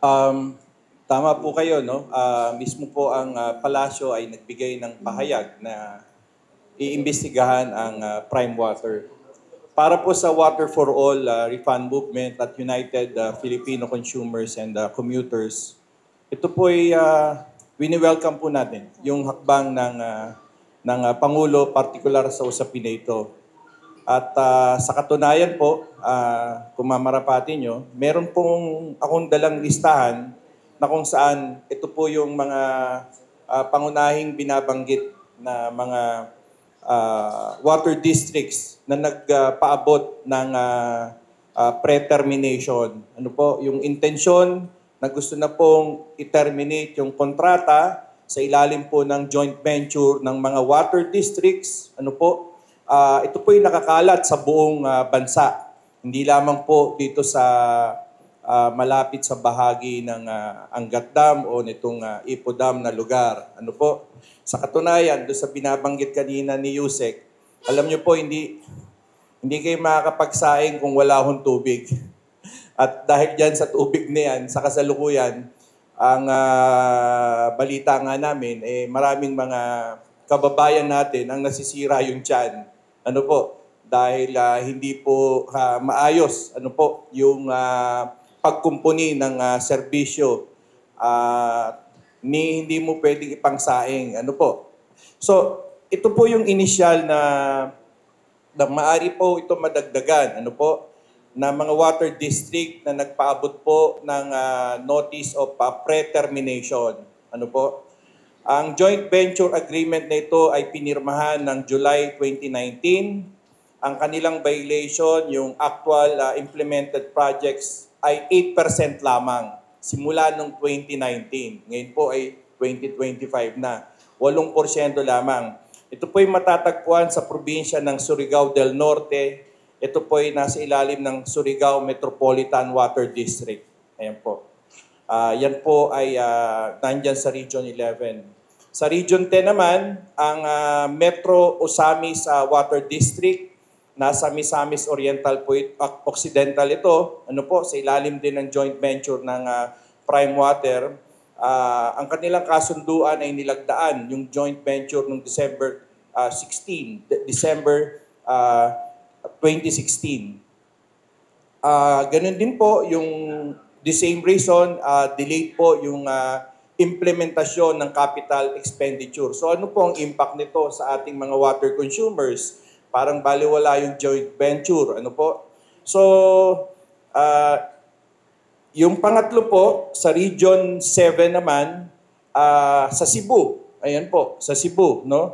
Um, Tama po kayo, no? Mismo po ang palasyo ay nagbigay ng pahayag na iimbestigahan ang prime water. Para po sa Water for All refund movement at United Filipino Consumers and Commuters, ito po ay wini-welcome po natin yung hakbang ng Pangulo, partikular sa usapin na ito. At sa katunayan po, kung mamarapati nyo, meron pong akong dalang listahan na kung saan ito po yung mga pangunahing binabanggit na mga water districts na nagpaabot ng pre-termination. Ano po, yung intensyon na gusto na pong i-terminate yung kontrata sa ilalim po ng joint venture ng mga water districts. Ano po, ito po yung nakakalat sa buong bansa. Hindi lamang po dito sa malapit sa bahagi ng Angat Dam o nitong Ipo Dam na lugar. Ano po? Sa katunayan, doon sa binabanggit kanina ni Yusek, alam niyo po, hindi kayo makakapagsaing kung wala hong tubig. At dahil dyan sa tubig na yan, sa kasalukuyan, ang balita nga namin, maraming mga kababayan natin ang nasisira yung tiyan. Ano po? Dahil hindi po maayos yung pagkumpuni ng serbisyo. Hindi mo pwedeng ipangsaing. Ano po? So, ito po yung initial na maaari po ito madagdagan. Ano po? Na mga water district na nagpaabot po ng notice of pre-termination. Ano po? Ang joint venture agreement na ito ay pinirmahan ng July 2019. Ang kanilang violation, yung actual implemented projects ay 8% lamang simula noong 2019. Ngayon po ay 2025 na. 8% lamang. Ito po ay matatagpuan sa probinsya ng Surigao del Norte. Ito po ay nasa ilalim ng Surigao Metropolitan Water District. Ayan po. Yan po ay nandyan sa Region 11. Sa Region 10 naman, ang Metro Osamis Water District, nasa Misamis Oriental po, Occidental ito, ano po, sa ilalim din ng joint venture ng Prime Water. Ang kanilang kasunduan ay nilagdaan yung joint venture noong December 2016. Ganun din po yung the same reason, delayed po yung implementasyon ng capital expenditure. So ano po ang impact nito sa ating mga water consumers? Parang baliwala yung joint venture. Ano po? So, yung pangatlo po, sa Region 7 naman, sa Cebu. Ayan po, sa Cebu. No?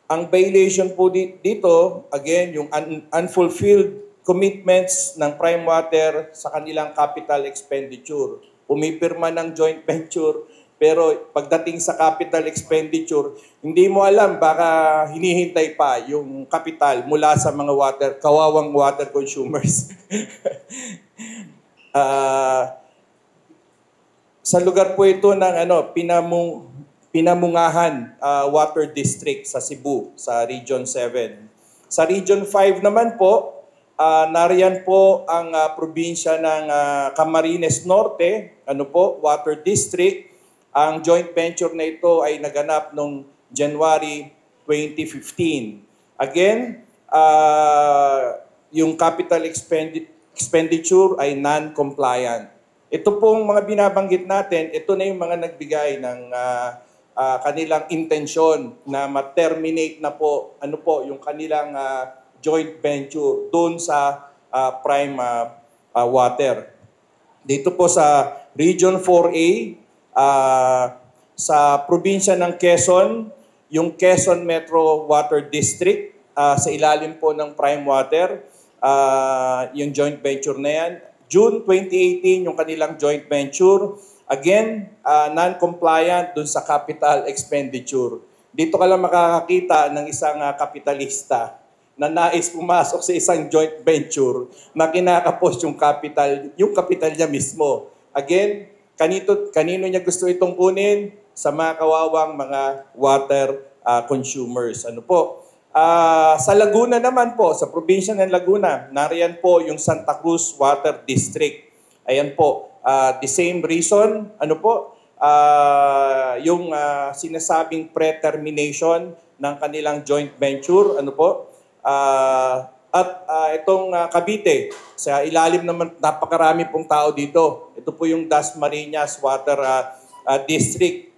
Ang violation po dito, again, yung unfulfilled commitments ng Prime Water sa kanilang capital expenditure. Pumipirma ng joint venture, pero pagdating sa capital expenditure, hindi mo alam, baka hinihintay pa yung capital mula sa mga kawawang water consumers. Sa lugar po ito ng Pinamungahan Water District sa Cebu, sa Region 7. Sa Region 5 naman po, nariyan po ang probinsya ng Camarines Norte, Water District. Ang joint venture na ito ay naganap noong January 2015. Again, yung capital expenditure ay non-compliant. Ito pong mga binabanggit natin, ito na yung mga nagbigay ng kanilang intensyon na ma-terminate na po, yung kanilang joint venture doon sa Prime Water. Dito po sa Region 4A, sa probinsya ng Quezon, yung Quezon Metro Water District, sa ilalim po ng Prime Water, yung joint venture na yan. June 2018, yung kanilang joint venture. Again, non-compliant dun sa capital expenditure. Dito ka lang makakakita ng isang kapitalista na nais pumasok sa isang joint venture na kinakapos yung capital niya mismo. Again, kanino niya gusto itong kunin? Sa mga kawawang mga water consumers. Ano po? Sa Laguna naman po, sa probinsya ng Laguna, nariyan po yung Santa Cruz Water District. Ayan po, the same reason, ano po, yung sinasabing pre-termination ng kanilang joint venture, ano po, itong Cavite, sa ilalim naman, napakarami pong tao dito. Ito po yung Dasmariñas Water District.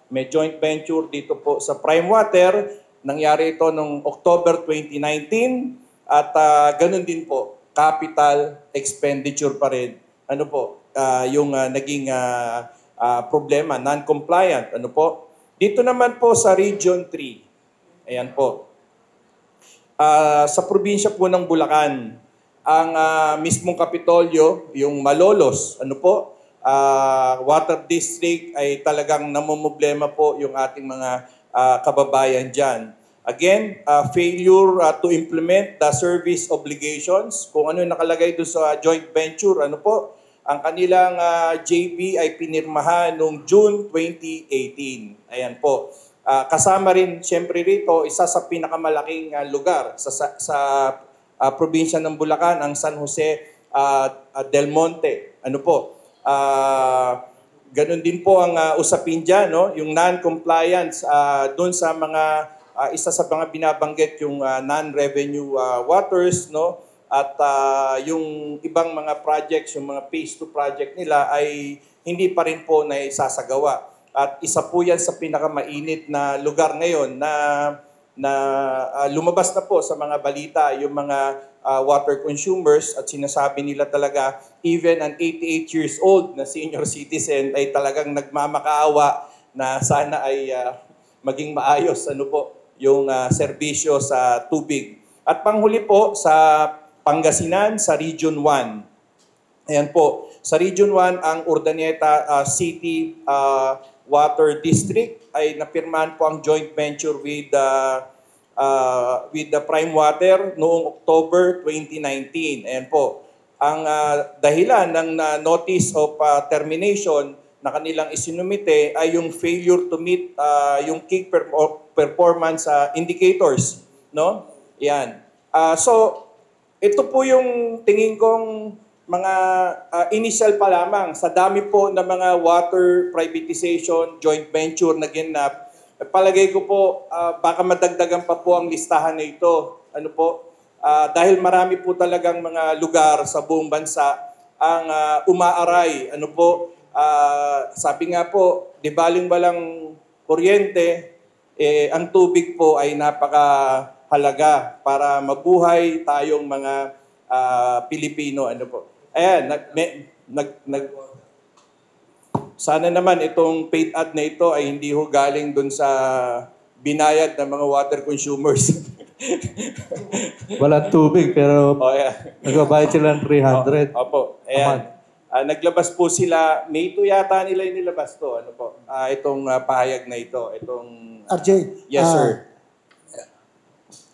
May joint venture dito po sa Prime Water. Nangyari ito noong October 2019 at ganun din po, capital expenditure pa rin. Ano po, yung naging problema, non-compliant. Ano po? Dito naman po sa Region 3. Ayan po. Sa probinsya po ng Bulacan, ang mismong Kapitolyo, yung Malolos, ano po, water district ay talagang namumblema po yung ating mga kababayan dyan. Again, failure to implement the service obligations. Kung ano yung nakalagay doon sa joint venture, ano po, ang kanilang JV ay pinirmahan noong June 2018. Ayan po. Kasama rin, siyempre rito, isa sa pinakamalaking lugar sa probinsya ng Bulacan, ang San Jose del Monte. Ano po? Ganun din po ang usapin dyan, no? Yung non-compliance doon sa mga, isa sa mga binabanggit, yung non-revenue waters, no? At yung ibang mga projects, yung mga phase 2 project nila ay hindi pa rin po naisasagawa. At isa po yan sa pinakamainit na lugar ngayon na lumabas na po sa mga balita yung mga water consumers at sinasabi nila talaga even an 88 years old na senior citizen ay talagang nagmamakaawa na sana ay maging maayos ano po yung serbisyo sa tubig. At panghuli po sa Pangasinan sa Region 1. Ayan po, sa Region 1 ang Urdaneta City Water District ay napirmahan po ang joint venture with the Prime Water noong October 2019. Ayan po. Ang dahilan ng notice of termination na kanilang isinumite ay yung failure to meet yung key performance indicators, no? Yan. So ito po yung tingin kong mga initial pa lamang sa dami po ng mga water privatization, joint venture na ginap. Palagay ko po baka madagdagan pa po ang listahan na ito. Ano po? Dahil marami po talagang mga lugar sa buong bansa ang umaaray. Ano po? Sabi nga po, di baling-balang kuryente, ang tubig po ay napakahalaga para mabuhay tayong mga Pilipino. Ano po? Ayan, sana naman itong paid ad na ito ay hindi ho galing dun sa binayad ng mga water consumers. Walang tubig pero nagbabayad sila ng 300. Opo. Ayan. Naglabas po sila, May 2 yata nila yung nilabas to. Ano po? Itong pahayag na ito. Itong... RJ. Yes, sir.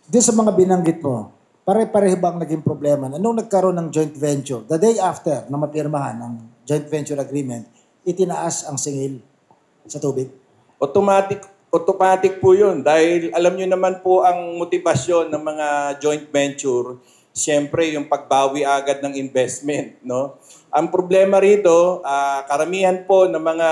Di sa mga binanggit mo, pare-pareho ba ang naging problema? Nung nagkaroon ng joint venture, the day after na mapirmahan ng joint venture agreement, itinaas ang singil sa tubig? Automatic po yun. Dahil alam nyo naman po ang motibasyon ng mga joint venture, siyempre yung pagbawi agad ng investment. No? Ang problema rito, karamihan po ng mga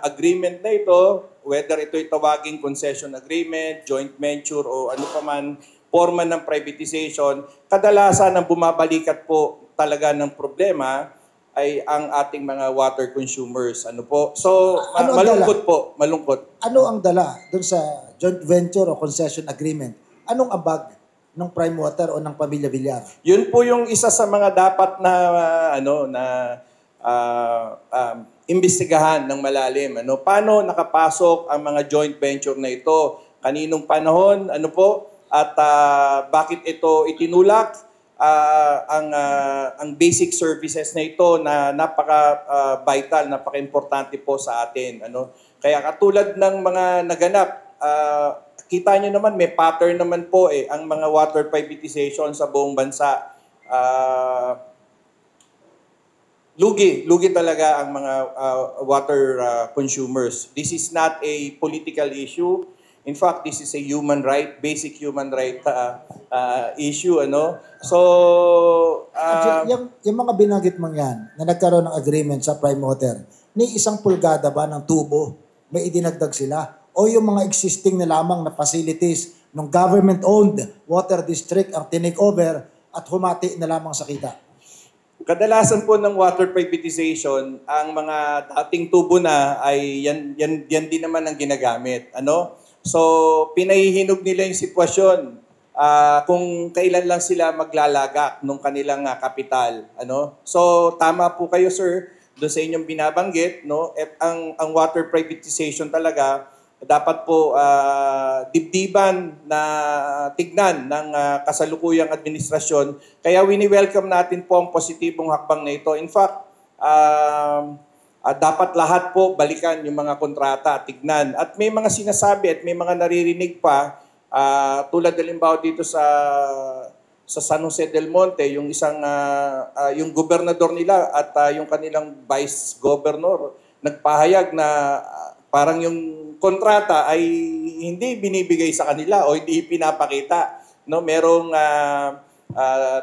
agreement na ito, whether ito'y tawaging concession agreement, joint venture o ano pa man, forma ng privatization, kadalasan ang bumabalikat po talaga ng problema ay ang ating mga water consumers. Ano po? So, malungkot po. Malungkot. Ano ang dala doon sa joint venture o concession agreement? Anong ambag ng Prime Water o ng Pamilya Villar? Yun po yung isa sa mga dapat na imbestigahan ng malalim. Ano? Paano nakapasok ang mga joint venture na ito? Kaninong panahon? Ano po? At bakit ito itinulak? Ang basic services na ito na napaka-vital, napaka-importante po sa atin. Ano? Kaya katulad ng mga naganap, kita nyo naman, may pattern naman po ang mga water privatization sa buong bansa. Lugi talaga ang mga water consumers. This is not a political issue. In fact, this is a human right, basic human right issue, ano. So, yung mga binanggit mong yan, na nagkaroon ng agreement sa Prime Water, ni isang pulgada ba ng tubo, may idinagdag sila? O yung mga existing na lamang na facilities ng government-owned water district ang tinake over at humati na lamang sa kita? kadalasan po ng water privatization, ang mga dating tubo na ay yan din naman ang ginagamit. Ano? So, pinahihinog nila yung sitwasyon kung kailan lang sila maglalagak ng kanilang kapital. Ano? So, tama po kayo, sir, doon sa inyong binabanggit. No? At ang water privatization talaga, dapat po dibdiban na tignan ng kasalukuyang administrasyon. Kaya wini-welcome natin po ang positibong hakbang na ito. In fact, dapat lahat po balikan yung mga kontrata, tignan. At may mga sinasabi at may mga naririnig pa, tulad halimbawa dito sa San Jose del Monte, yung isang yung gobernador nila at yung kanilang vice governor nagpahayag na parang yung kontrata ay hindi binibigay sa kanila o hindi pinapakita. No, merong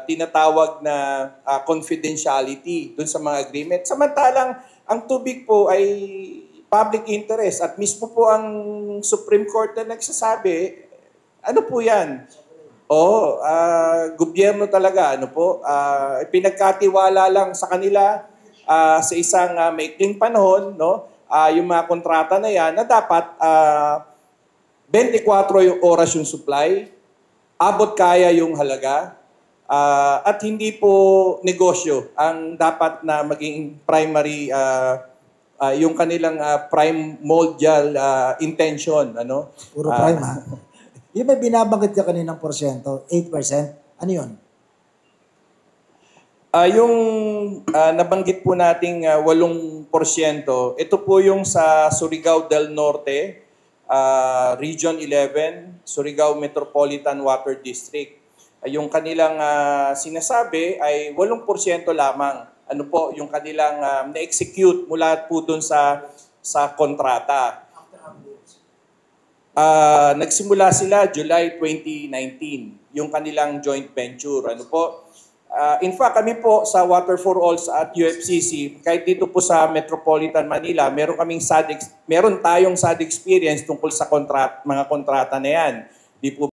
tinatawag na confidentiality dun sa mga agreement. Samantalang ang tubig po ay public interest at mismo po ang Supreme Court na nagsasabi, ano po 'yan? Gobyerno talaga, ano po, pinagkatiwala lang sa kanila sa isang maikling panahon, no? Yung mga kontrata na yan na dapat 24 yung oras yung supply, abot kaya yung halaga, at hindi po negosyo ang dapat na maging primary yung kanilang primordial intention. Ano? Puro prime, ha? Yung may binabanggit ka kaninang porsyento, 8%, ano yun? Yung nabanggit po nating 8%, ito po yung sa Surigao del Norte, Region 11, Surigao Metropolitan Water District. Yung kanilang sinasabi ay 8% lamang. Ano po, yung kanilang na-execute mula po dun sa kontrata. Nagsimula sila July 2019, yung kanilang joint venture. Ano po? In fact, kami po sa Water for All at UFCC, kahit dito po sa Metropolitan Manila, meron tayong sad experience tungkol sa mga kontrata na yan. Di po